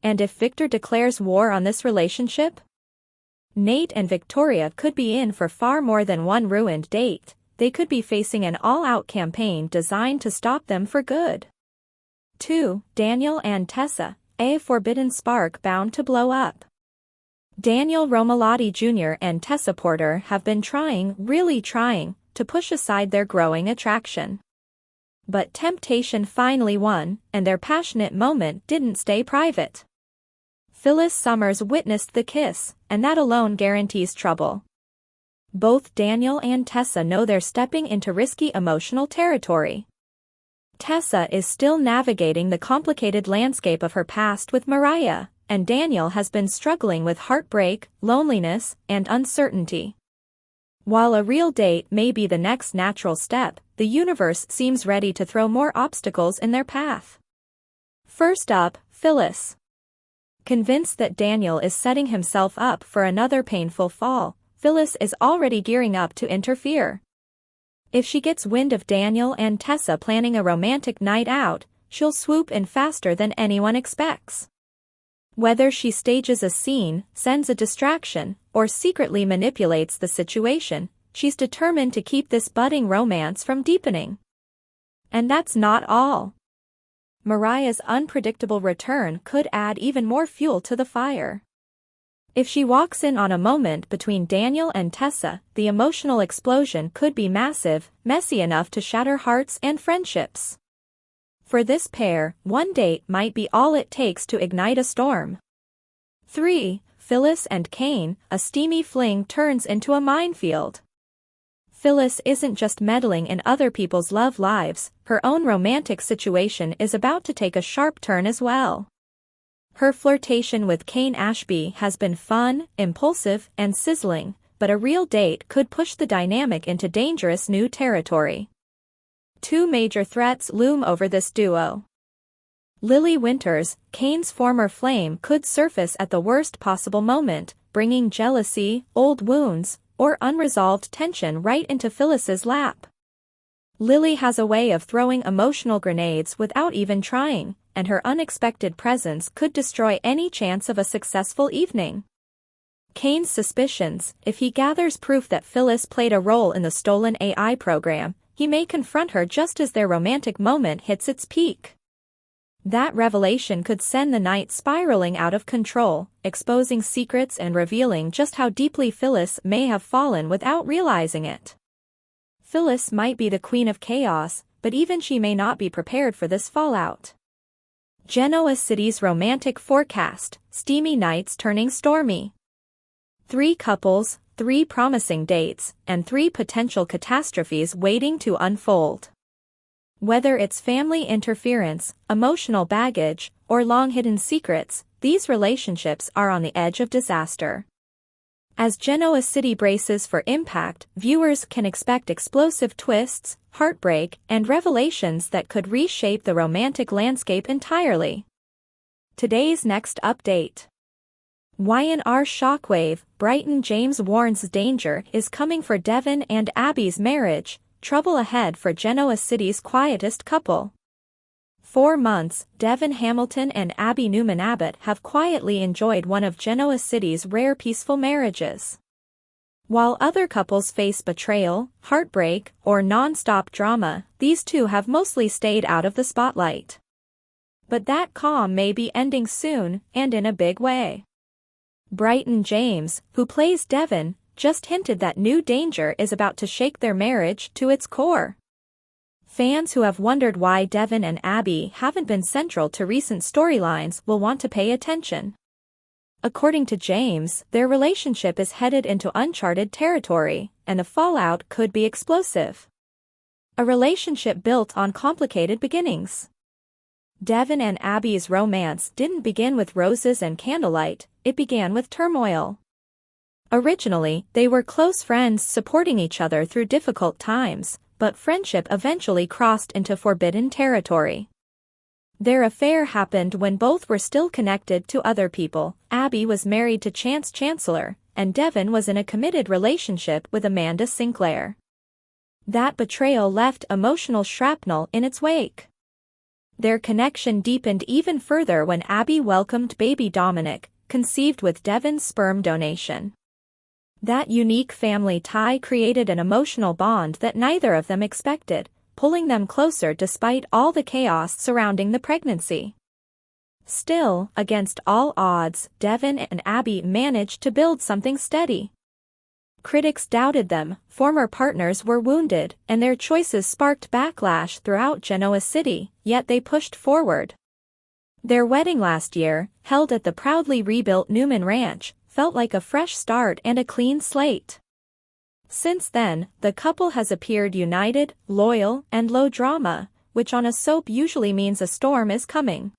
And if Victor declares war on this relationship? Nate and Victoria could be in for far more than one ruined date. They could be facing an all-out campaign designed to stop them for good. 2. Daniel and Tessa, a forbidden spark bound to blow up. Daniel Romalotti Jr. and Tessa Porter have been trying, really trying, to push aside their growing attraction. But temptation finally won, and their passionate moment didn't stay private. Phyllis Summers witnessed the kiss, and that alone guarantees trouble. Both Daniel and Tessa know they're stepping into risky emotional territory. Tessa is still navigating the complicated landscape of her past with Mariah, and Daniel has been struggling with heartbreak, loneliness, and uncertainty. While a real date may be the next natural step, the universe seems ready to throw more obstacles in their path. First up, Phyllis. Convinced that Daniel is setting himself up for another painful fall, Phyllis is already gearing up to interfere. If she gets wind of Daniel and Tessa planning a romantic night out, she'll swoop in faster than anyone expects. Whether she stages a scene, sends a distraction, or secretly manipulates the situation, she's determined to keep this budding romance from deepening. And that's not all. Mariah's unpredictable return could add even more fuel to the fire. If she walks in on a moment between Daniel and Tessa, the emotional explosion could be massive, messy enough to shatter hearts and friendships. For this pair, one date might be all it takes to ignite a storm. 3. Phyllis and Kane, a steamy fling turns into a minefield. Phyllis isn't just meddling in other people's love lives, her own romantic situation is about to take a sharp turn as well. Her flirtation with Kane Ashby has been fun, impulsive, and sizzling, but a real date could push the dynamic into dangerous new territory. 2 major threats loom over this duo. Lily Winters, Kane's former flame, could surface at the worst possible moment, bringing jealousy, old wounds, or unresolved tension right into Phyllis's lap. Lily has a way of throwing emotional grenades without even trying, and her unexpected presence could destroy any chance of a successful evening. Kane's suspicions: if he gathers proof that Phyllis played a role in the stolen AI program, he may confront her just as their romantic moment hits its peak. That revelation could send the night spiraling out of control, exposing secrets and revealing just how deeply Phyllis may have fallen without realizing it. Phyllis might be the queen of chaos, but even she may not be prepared for this fallout. Genoa City's romantic forecast: steamy nights turning stormy. 3 couples, 3 promising dates, and 3 potential catastrophes waiting to unfold. Whether it's family interference, emotional baggage, or long-hidden secrets, these relationships are on the edge of disaster. As Genoa City braces for impact, viewers can expect explosive twists, heartbreak, and revelations that could reshape the romantic landscape entirely. Today's next update. YNR shockwave: Brighton James warns danger is coming for Devon and Abby's marriage, trouble ahead for Genoa City's quietest couple. 4 months, Devon Hamilton and Abby Newman Abbott have quietly enjoyed one of Genoa City's rare peaceful marriages. While other couples face betrayal, heartbreak, or non-stop drama, these two have mostly stayed out of the spotlight. But that calm may be ending soon, and in a big way. Brighton James, who plays Devon, just hinted that new danger is about to shake their marriage to its core. Fans who have wondered why Devon and Abby haven't been central to recent storylines will want to pay attention. According to James, their relationship is headed into uncharted territory, and the fallout could be explosive. A relationship built on complicated beginnings. Devin and Abby's romance didn't begin with roses and candlelight, it began with turmoil. Originally, they were close friends supporting each other through difficult times, but friendship eventually crossed into forbidden territory. Their affair happened when both were still connected to other people. Abby was married to Chance Chancellor, and Devin was in a committed relationship with Amanda Sinclair. That betrayal left emotional shrapnel in its wake. Their connection deepened even further when Abby welcomed baby Dominic, conceived with Devin's sperm donation. That unique family tie created an emotional bond that neither of them expected, pulling them closer despite all the chaos surrounding the pregnancy. Still, against all odds, Devin and Abby managed to build something steady. Critics doubted them, former partners were wounded, and their choices sparked backlash throughout Genoa City, yet they pushed forward. Their wedding last year, held at the proudly rebuilt Newman Ranch, felt like a fresh start and a clean slate. Since then, the couple has appeared united, loyal, and low drama, which on a soap usually means a storm is coming.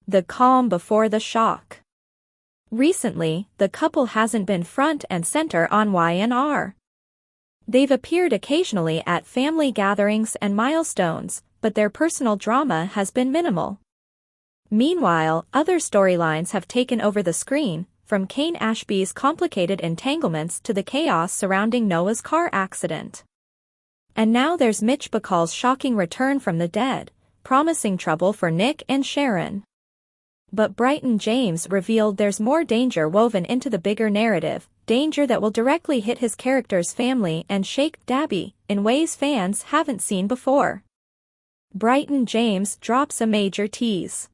The calm before the shock. Recently, the couple hasn't been front and center on Y&R. They've appeared occasionally at family gatherings and milestones, but their personal drama has been minimal. Meanwhile, other storylines have taken over the screen, from Kane Ashby's complicated entanglements to the chaos surrounding Noah's car accident. And now there's Mitch Bacall's shocking return from the dead, promising trouble for Nick and Sharon. But Bryton James revealed there's more danger woven into the bigger narrative, danger that will directly hit his character's family and shake Dabby in ways fans haven't seen before. Bryton James drops a major tease.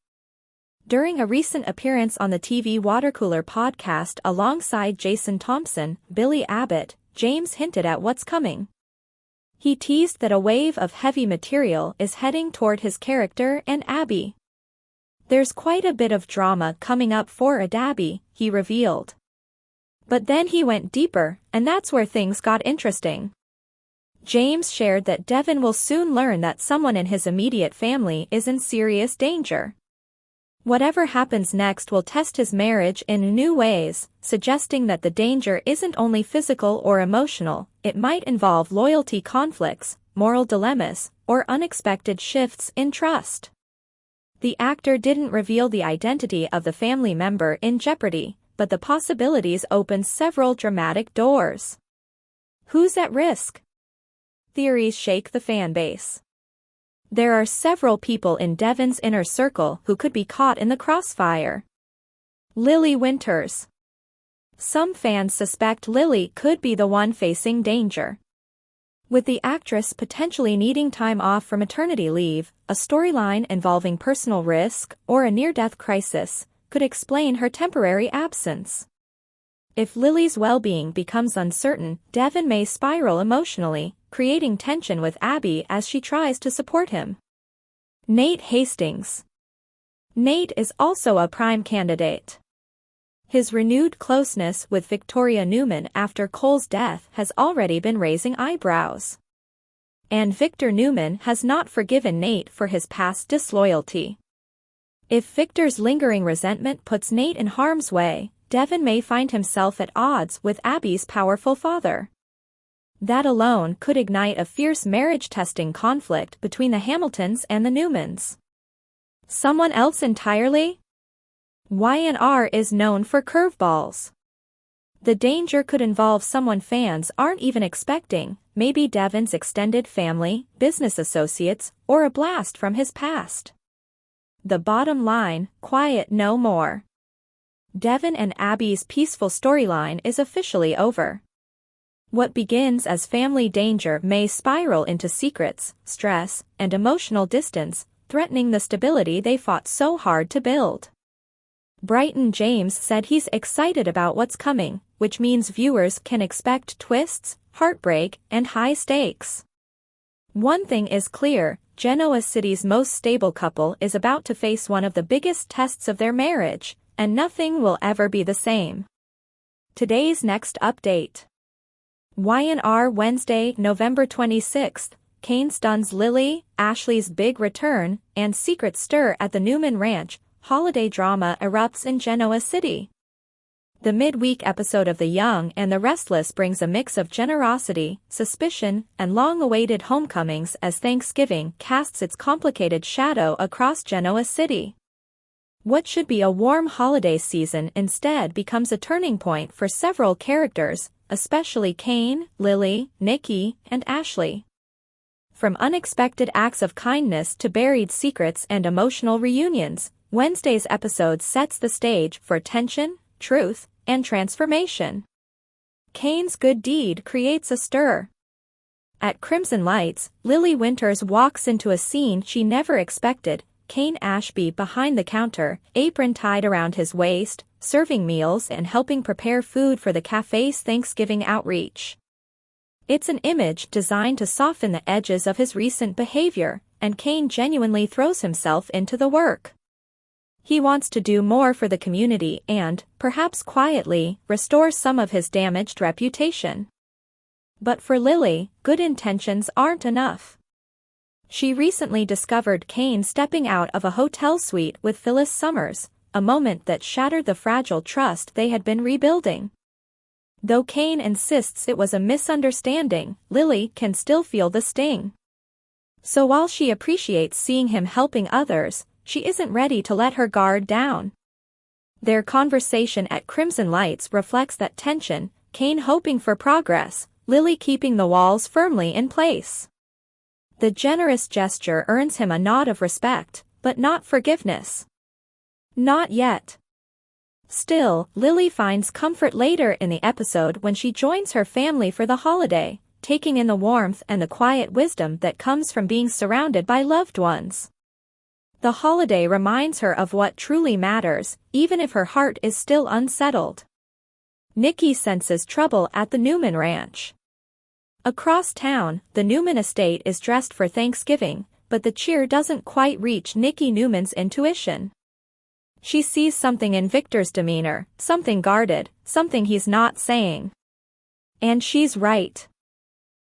During a recent appearance on the TV Watercooler podcast alongside Jason Thompson, Billy Abbott, James hinted at what's coming. He teased that a wave of heavy material is heading toward his character and Abby. There's quite a bit of drama coming up for Dabby, he revealed. But then he went deeper, and that's where things got interesting. James shared that Devin will soon learn that someone in his immediate family is in serious danger. Whatever happens next will test his marriage in new ways, suggesting that the danger isn't only physical or emotional, it might involve loyalty conflicts, moral dilemmas, or unexpected shifts in trust. The actor didn't reveal the identity of the family member in jeopardy, but the possibilities open several dramatic doors. Who's at risk? Theories shake the fanbase. There are several people in Devin's inner circle who could be caught in the crossfire. Lily Winters. Some fans suspect Lily could be the one facing danger. With the actress potentially needing time off for maternity leave, a storyline involving personal risk or a near-death crisis could explain her temporary absence. If Lily's well-being becomes uncertain, Devin may spiral emotionally, creating tension with Abby as she tries to support him. Nate Hastings. Nate is also a prime candidate. His renewed closeness with Victoria Newman after Cole's death has already been raising eyebrows. And Victor Newman has not forgiven Nate for his past disloyalty. If Victor's lingering resentment puts Nate in harm's way, Devin may find himself at odds with Abby's powerful father. That alone could ignite a fierce marriage-testing conflict between the Hamiltons and the Newmans. Someone else entirely? Y&R is known for curveballs. The danger could involve someone fans aren't even expecting, maybe Devin's extended family, business associates, or a blast from his past. The bottom line, quiet no more. Devin and Abby's peaceful storyline is officially over. What begins as family danger may spiral into secrets, stress, and emotional distance, threatening the stability they fought so hard to build. Bryton James said he's excited about what's coming, which means viewers can expect twists, heartbreak, and high stakes. One thing is clear, Genoa City's most stable couple is about to face one of the biggest tests of their marriage, and nothing will ever be the same. Today's next update. YNR Wednesday, November 26th. Kane stuns Lily, Ashley's big return, and secret stir at the Newman Ranch. Holiday drama erupts in Genoa City. The midweek episode of The Young and the Restless brings a mix of generosity, suspicion, and long-awaited homecomings as Thanksgiving casts its complicated shadow across Genoa City. What should be a warm holiday season instead becomes a turning point for several characters, especially Kane, Lily, Nikki, and Ashley. From unexpected acts of kindness to buried secrets and emotional reunions, Wednesday's episode sets the stage for tension, truth, and transformation. Kane's good deed creates a stir. At Crimson Lights, Lily Winters walks into a scene she never expected. Kane Ashby behind the counter, apron tied around his waist, serving meals and helping prepare food for the cafe's Thanksgiving outreach. It's an image designed to soften the edges of his recent behavior, and Kane genuinely throws himself into the work. He wants to do more for the community and, perhaps quietly, restore some of his damaged reputation. But for Lily, good intentions aren't enough. She recently discovered Kane stepping out of a hotel suite with Phyllis Summers, a moment that shattered the fragile trust they had been rebuilding. Though Kane insists it was a misunderstanding, Lily can still feel the sting. So while she appreciates seeing him helping others, she isn't ready to let her guard down. Their conversation at Crimson Lights reflects that tension, Kane hoping for progress, Lily keeping the walls firmly in place. The generous gesture earns him a nod of respect, but not forgiveness. Not yet. Still, Lily finds comfort later in the episode when she joins her family for the holiday, taking in the warmth and the quiet wisdom that comes from being surrounded by loved ones. The holiday reminds her of what truly matters, even if her heart is still unsettled. Nikki senses trouble at the Newman Ranch. Across town, the Newman estate is dressed for Thanksgiving, but the cheer doesn't quite reach Nikki Newman's intuition. She sees something in Victor's demeanor, something guarded, something he's not saying. And she's right.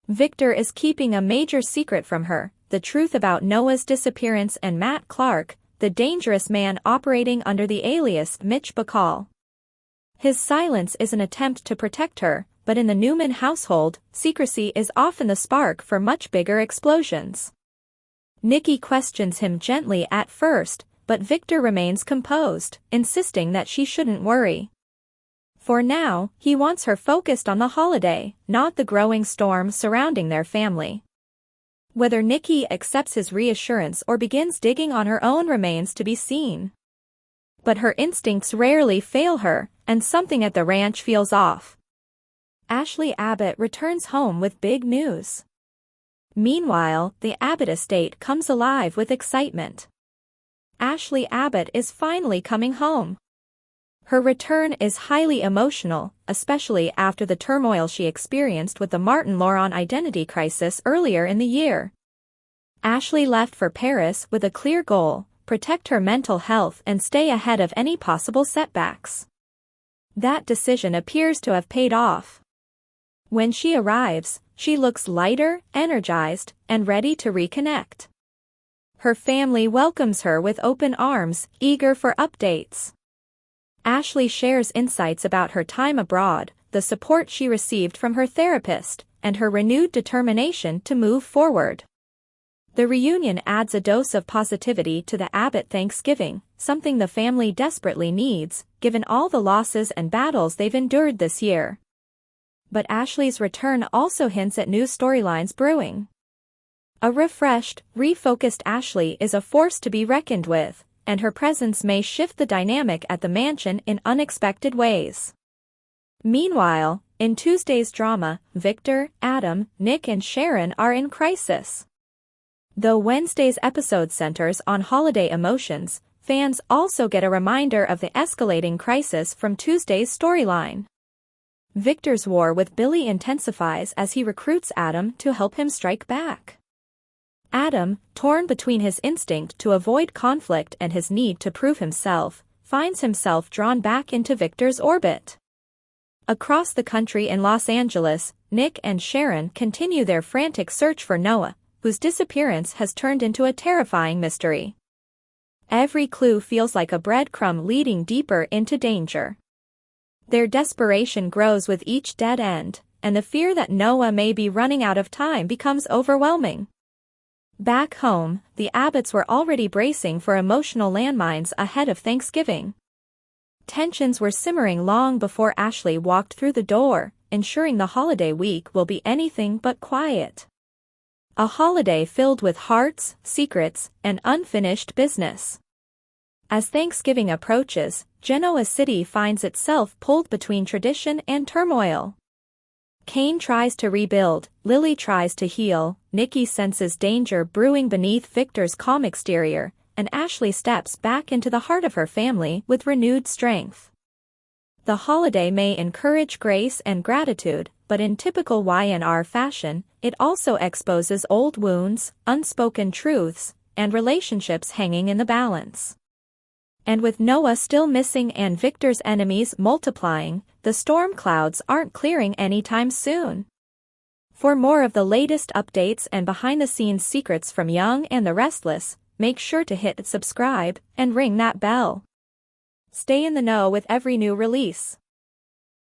Victor is keeping a major secret from her, the truth about Noah's disappearance and Matt Clark, the dangerous man operating under the alias Mitch Bacall. His silence is an attempt to protect her, but in the Newman household, secrecy is often the spark for much bigger explosions. Nikki questions him gently at first, but Victor remains composed, insisting that she shouldn't worry. For now, he wants her focused on the holiday, not the growing storm surrounding their family. Whether Nikki accepts his reassurance or begins digging on her own remains to be seen. But her instincts rarely fail her, and something at the ranch feels off. Ashley Abbott returns home with big news. Meanwhile, the Abbott estate comes alive with excitement. Ashley Abbott is finally coming home. Her return is highly emotional, especially after the turmoil she experienced with the Martin Laurent identity crisis earlier in the year. Ashley left for Paris with a clear goal: protect her mental health and stay ahead of any possible setbacks. That decision appears to have paid off. When she arrives, she looks lighter, energized, and ready to reconnect. Her family welcomes her with open arms, eager for updates. Ashley shares insights about her time abroad, the support she received from her therapist, and her renewed determination to move forward. The reunion adds a dose of positivity to the Abbott Thanksgiving, something the family desperately needs, given all the losses and battles they've endured this year. But Ashley's return also hints at new storylines brewing. A refreshed, refocused Ashley is a force to be reckoned with, and her presence may shift the dynamic at the mansion in unexpected ways. Meanwhile, in Tuesday's drama, Victor, Adam, Nick and Sharon are in crisis. Though Wednesday's episode centers on holiday emotions, fans also get a reminder of the escalating crisis from Tuesday's storyline. Victor's war with Billy intensifies as he recruits Adam to help him strike back. Adam, torn between his instinct to avoid conflict and his need to prove himself, finds himself drawn back into Victor's orbit. Across the country in Los Angeles, Nick and Sharon continue their frantic search for Noah, whose disappearance has turned into a terrifying mystery. Every clue feels like a breadcrumb leading deeper into danger. Their desperation grows with each dead end, and the fear that Noah may be running out of time becomes overwhelming. Back home, the Abbotts were already bracing for emotional landmines ahead of Thanksgiving. Tensions were simmering long before Ashley walked through the door, ensuring the holiday week will be anything but quiet. A holiday filled with hearts, secrets, and unfinished business. As Thanksgiving approaches, Genoa City finds itself pulled between tradition and turmoil. Kane tries to rebuild, Lily tries to heal, Nikki senses danger brewing beneath Victor's calm exterior, and Ashley steps back into the heart of her family with renewed strength. The holiday may encourage grace and gratitude, but in typical Y&R fashion, it also exposes old wounds, unspoken truths, and relationships hanging in the balance. And with Noah still missing and Victor's enemies multiplying, the storm clouds aren't clearing anytime soon. For more of the latest updates and behind-the-scenes secrets from Young and the Restless, make sure to hit subscribe and ring that bell. Stay in the know with every new release.